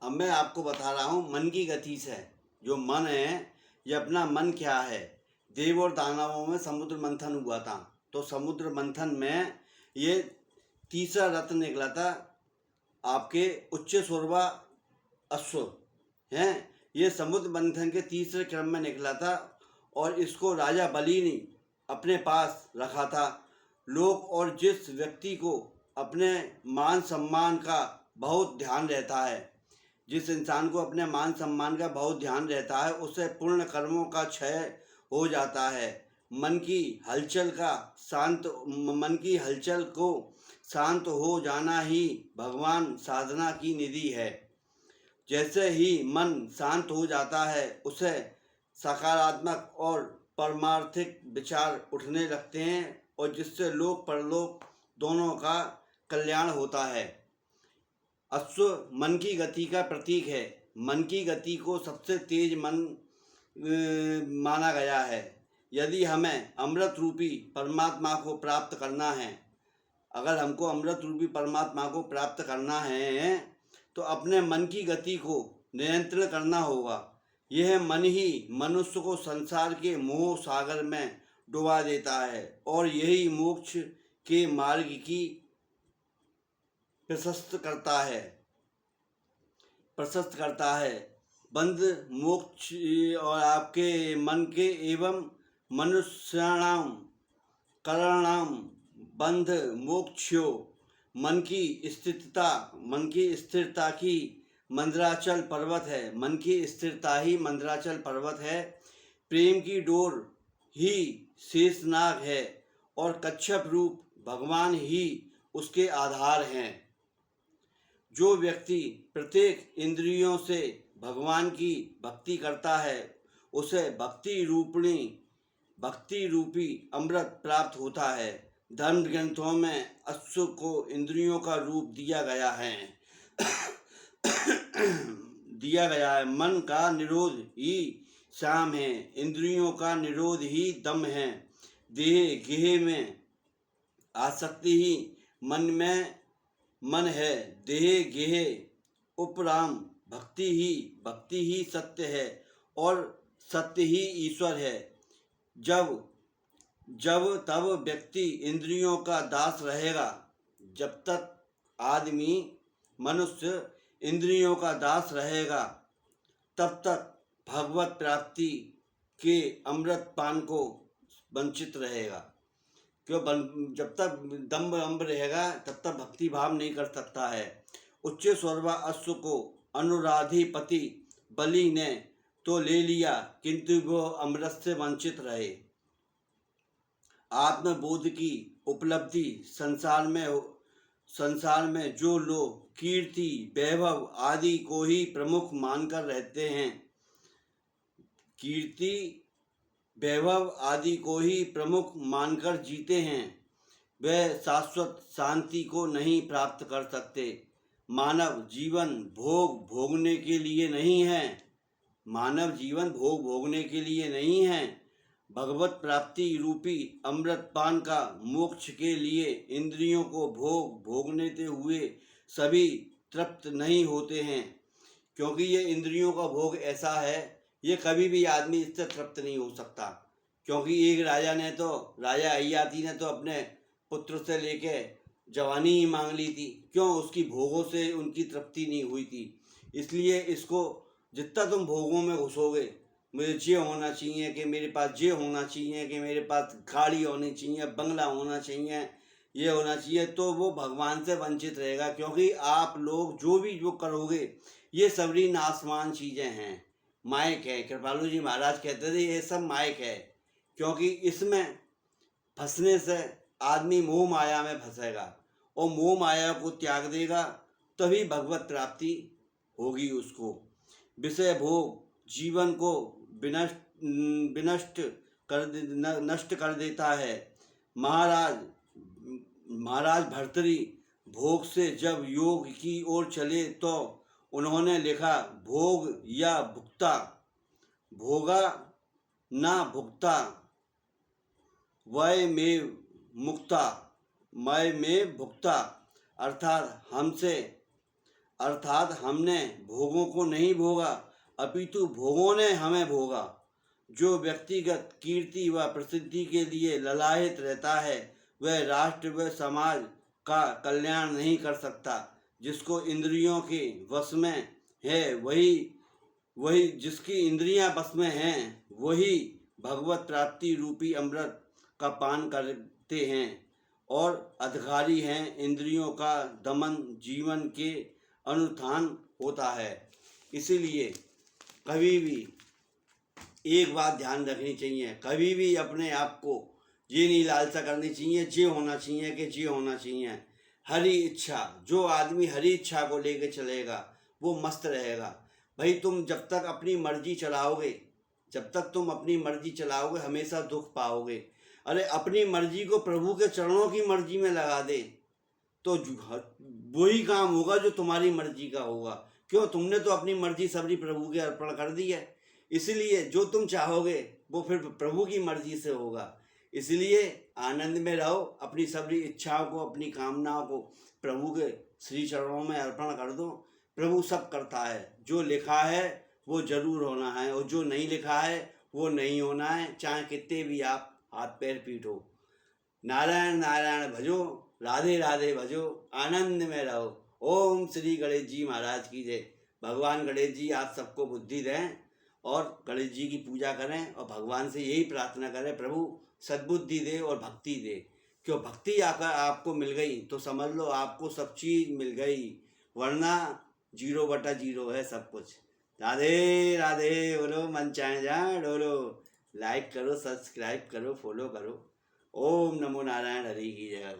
अब मैं आपको बता रहा हूँ मन की गति से। जो मन है, ये अपना मन क्या है। देव और दानवों में समुद्र मंथन हुआ था, तो समुद्र मंथन में ये तीसरा रत्न निकला था, आपके उच्च शोरवा अश्व हैं। ये समुद्र मंथन के तीसरे क्रम में निकला था और इसको राजा बलि ने अपने पास रखा था। लोग और जिस व्यक्ति को अपने मान सम्मान का बहुत ध्यान रहता है, जिस इंसान को अपने मान सम्मान का बहुत ध्यान रहता है, उसे पूर्ण कर्मों का क्षय हो जाता है। मन की हलचल को शांत हो जाना ही भगवान साधना की निधि है। जैसे ही मन शांत हो जाता है, उसे सकारात्मक और परमार्थिक विचार उठने लगते हैं और जिससे लोक परलोक दोनों का कल्याण होता है। अश्व मन की गति का प्रतीक है। मन की गति को सबसे तेज मन माना गया है। यदि हमें अमृत रूपी परमात्मा को प्राप्त करना है, अगर हमको अमृत रूपी परमात्मा को प्राप्त करना है, तो अपने मन की गति को नियंत्रण करना होगा। यह मन ही मनुष्य को संसार के मोह सागर में डुबा देता है और यही मोक्ष के मार्ग की प्रशस्त करता है। बंध मोक्ष और आपके मन के एवं मनुष्याणाम करणाम बंध मोक्षो। मन की स्थिरता की मंदराचल पर्वत है। मन की स्थिरता ही मंदराचल पर्वत है। प्रेम की डोर ही शेषनाग है और कच्छप रूप भगवान ही उसके आधार हैं। जो व्यक्ति प्रत्येक इंद्रियों से भगवान की भक्ति करता है, उसे भक्ति रूपी अमृत प्राप्त होता है। धर्म ग्रंथों में अश्व को इंद्रियों का रूप दिया गया है। मन का निरोध ही शाम है, इंद्रियों का निरोध ही दम है। देह गेह में आसक्ति ही मन है। देह गेह उपराम भक्ति ही सत्य है और सत्य ही ईश्वर है। जब तब व्यक्ति इंद्रियों का दास रहेगा, जब तक मनुष्य इंद्रियों का दास रहेगा, तब तक भगवत प्राप्ति के अमृत पान को वंचित रहेगा। जब तक दम्भ अम्ब रहेगा, तब तक भक्ति भाव नहीं कर सकता है। उच्च शोरवा अश्व को अनुराधिपति बलि ने तो ले लिया, किंतु वो अमृत से वंचित रहे। आत्मबोध की उपलब्धि संसार में जो लोग कीर्ति वैभव आदि को ही प्रमुख मानकर रहते हैं, कीर्ति वैभव आदि को ही प्रमुख मानकर जीते हैं, वह शाश्वत शांति को नहीं प्राप्त कर सकते। मानव जीवन भोग भोगने के लिए नहीं है। भगवत प्राप्ति रूपी अमृतपान का मोक्ष के लिए इंद्रियों को भोगने हुए सभी तृप्त नहीं होते हैं, क्योंकि ये इंद्रियों का भोग ऐसा है, ये कभी भी आदमी इससे तृप्त नहीं हो सकता। क्योंकि एक राजा अय्याति ने तो अपने पुत्र से लेके जवानी ही मांग ली थी। क्यों? उसकी भोगों से उनकी तृप्ति नहीं हुई थी। इसलिए इसको जितना तुम भोगों में घुसोगे, मुझे ये होना चाहिए कि मेरे पास ये होना चाहिए, कि मेरे पास गाड़ी होनी चाहिए, बंगला होना चाहिए, ये होना चाहिए, तो वो भगवान से वंचित रहेगा। क्योंकि आप लोग जो करोगे, ये सभी नासमान चीज़ें हैं, मायक है। कृपालु जी महाराज कहते थे ये सब मायक है, क्योंकि इसमें फंसने से आदमी मोह माया में फंसेगा और मोह माया को त्याग देगा, तभी भगवत प्राप्ति होगी उसको। विषय भोग जीवन को नष्ट कर देता है। महाराज भर्तृहरि भोग से जब योग की ओर चले, तो उन्होंने लिखा, भोग या भुक्ता, भोगा ना भुक्ता, वय में भुक्ता, अर्थात हमसे अर्थात हमने भोगों को नहीं भोगा, अपितु भोगों ने हमें भोगा। जो व्यक्तिगत कीर्ति व प्रसिद्धि के लिए ललायत रहता है वह राष्ट्र व समाज का कल्याण नहीं कर सकता। जिसको इंद्रियों के वश में है वही जिसकी इंद्रियां बस में हैं वही भगवत प्राप्ति रूपी अमृत का पान करते हैं और अधिकारी हैं। इंद्रियों का दमन जीवन के अनुत्थान होता है। इसीलिए कभी भी एक बात ध्यान रखनी चाहिए, कभी भी अपने आप को ये नहीं लालसा करनी चाहिए ये होना चाहिए कि ये होना चाहिए। हरी इच्छा, जो आदमी हरी इच्छा को लेके चलेगा वो मस्त रहेगा। भाई तुम जब तक अपनी मर्जी चलाओगे हमेशा दुख पाओगे। अरे अपनी मर्जी को प्रभु के चरणों की मर्जी में लगा दे तो वही काम होगा जो तुम्हारी मर्जी का होगा। क्यों? तुमने तो अपनी मर्जी सबरी प्रभु के अर्पण कर दी है। इसलिए जो तुम चाहोगे वो फिर प्रभु की मर्जी से होगा। इसलिए आनंद में रहो, अपनी सबरी इच्छाओं को, अपनी कामनाओं को प्रभु के श्री चरणों में अर्पण कर दो। प्रभु सब करता है, जो लिखा है वो जरूर होना है और जो नहीं लिखा है वो नहीं होना है, चाहे कितने भी आप हाथ पैर पीटो। नारायण नारायण भजो, राधे राधे भजो, आनंद में रहो। ओम श्री गणेश जी महाराज की जय। भगवान गणेश जी आप सबको बुद्धि दें और गणेश जी की पूजा करें और भगवान से यही प्रार्थना करें प्रभु सद्बुद्धि दे और भक्ति दे। क्यों? भक्ति आकर आपको मिल गई तो समझ लो आपको सब चीज़ मिल गई, वरना 0/0 है सब कुछ। राधे राधे बोलो, मन चाहे जहाँ डोलो। लाइक करो, सब्सक्राइब करो, फॉलो करो। ओम नमो नारायण, हरि की जय।